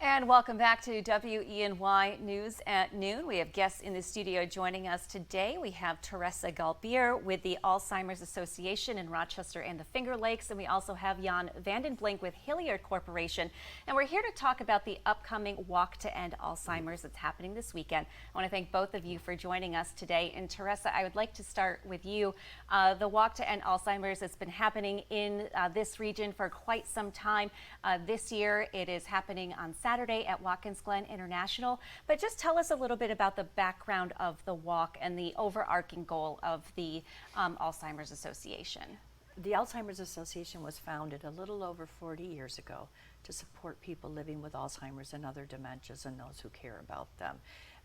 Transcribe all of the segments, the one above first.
And welcome back to WENY News at Noon. We have guests in the studio joining us today. We have Teresa Galbier with the Alzheimer's Association in Rochester and the Finger Lakes, and we also have Jan Vandenblink with Hilliard Corporation. And we're here to talk about the upcoming Walk to End Alzheimer's that's happening this weekend. I want to thank both of you for joining us today. And Teresa, I would like to start with you. The Walk to End Alzheimer's has been happening in this region for quite some time. This year it is happening on Saturday at Watkins Glen International. But just tell us a little bit about the background of the walk and the overarching goal of the Alzheimer's Association. The Alzheimer's Association was founded a little over 40 years ago to support people living with Alzheimer's and other dementias and those who care about them.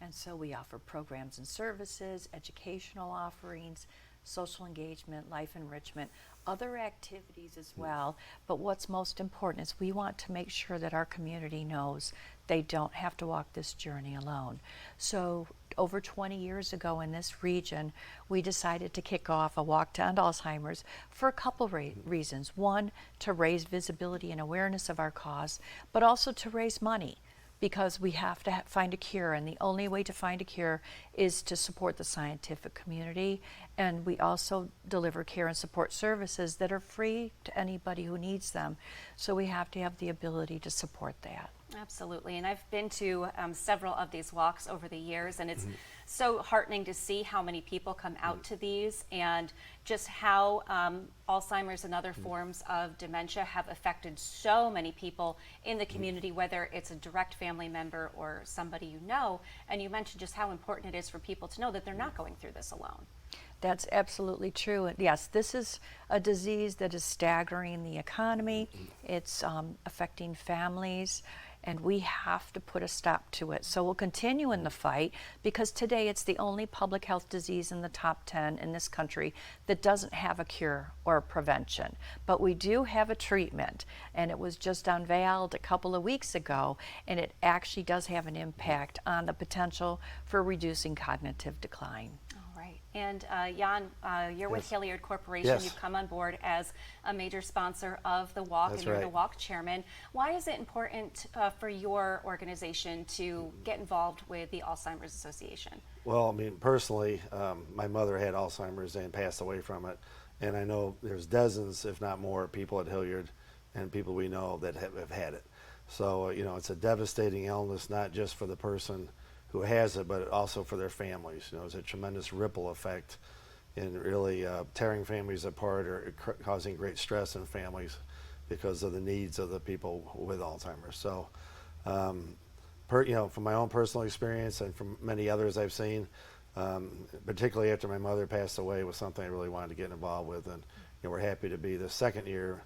And so we offer programs and services, educational offerings, social engagement, life enrichment, other activities as well. But what's most important is we want to make sure that our community knows they don't have to walk this journey alone. So over 20 years ago in this region, we decided to kick off a Walk to End Alzheimer's for a couple reasons. One, to raise visibility and awareness of our cause, but also to raise money, because we have to find a cure, and the only way to find a cure is to support the scientific community. And we also deliver care and support services that are free to anybody who needs them. So we have to have the ability to support that. Absolutely, and I've been to several of these walks over the years, and it's so heartening to see how many people come out to these and just how Alzheimer's and other forms of dementia have affected so many people in the community, whether it's a direct family member or somebody you know. And you mentioned just how important it is for people to know that they're not going through this alone. That's absolutely true. And yes, this is a disease that is staggering the economy. It's affecting families, and we have to put a stop to it. So we'll continue in the fight, because today it's the only public health disease in the top 10 in this country that doesn't have a cure or a prevention. But we do have a treatment, and it was just unveiled a couple of weeks ago, and it actually does have an impact on the potential for reducing cognitive decline. And Jan, you're with Hilliard Corporation. Yes. You've come on board as a major sponsor of the walk, and you're the walk chairman. Why is it important for your organization to get involved with the Alzheimer's Association? Well, I mean, personally, my mother had Alzheimer's and passed away from it. And I know there's dozens, if not more, people at Hilliard and people we know that have had it. So, you know, it's a devastating illness, not just for the person who has it, but also for their families. You know, it's a tremendous ripple effect in really tearing families apart or causing great stress in families because of the needs of the people with Alzheimer's. So, you know, from my own personal experience and from many others I've seen, particularly after my mother passed away, was something I really wanted to get involved with. And you know, we're happy to be the second year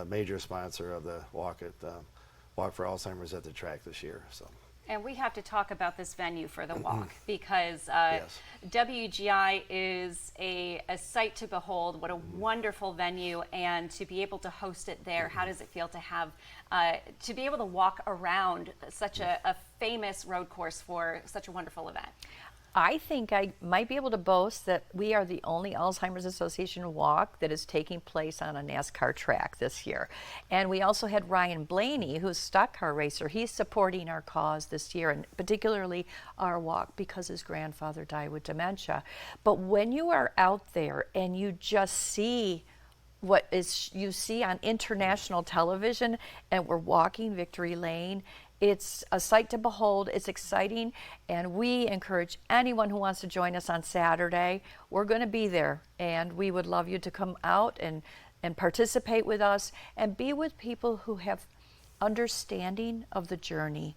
major sponsor of the Walk for Alzheimer's at the track this year. So. And we have to talk about this venue for the walk, because Yes. WGI is a sight to behold. What a wonderful venue, and to be able to host it there, how does it feel to have, to be able to walk around such a famous road course for such a wonderful event? I think I might be able to boast that we are the only Alzheimer's Association walk that is taking place on a NASCAR track this year. And we also had Ryan Blaney, who's a stock car racer. He's supporting our cause this year, and particularly our walk, because his grandfather died with dementia. But when you are out there and you just see what you see on international television, and we're walking Victory Lane, it's a sight to behold. It's exciting, and we encourage anyone who wants to join us on Saturday. We're going to be there, and we would love you to come out and participate with us and be with people who have understanding of the journey.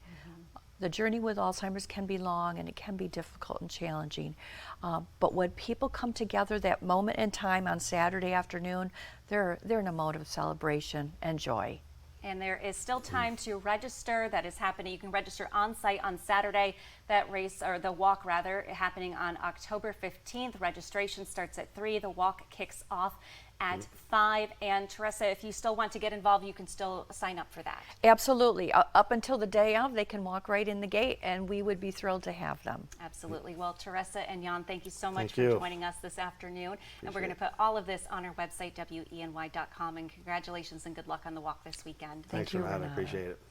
The journey with Alzheimer's can be long, and it can be difficult and challenging. But when people come together that moment in time on Saturday afternoon, they're in a mode of celebration and joy. And there is still time to register. That is happening. You can register on site on Saturday. That race, or the walk rather, happening on October 15th. Registration starts at 3. The walk kicks off at 5. And Teresa, if you still want to get involved, you can still sign up for that. Absolutely. Up until the day of, they can walk right in the gate, and we would be thrilled to have them. Absolutely. Well, Teresa and Jan, thank you so much Thank for you. joining us this afternoon. And we're going to put all of this on our website, WENY.com. And congratulations and good luck on the walk this weekend. Thanks, Thank you, Renata. Renata. Appreciate it.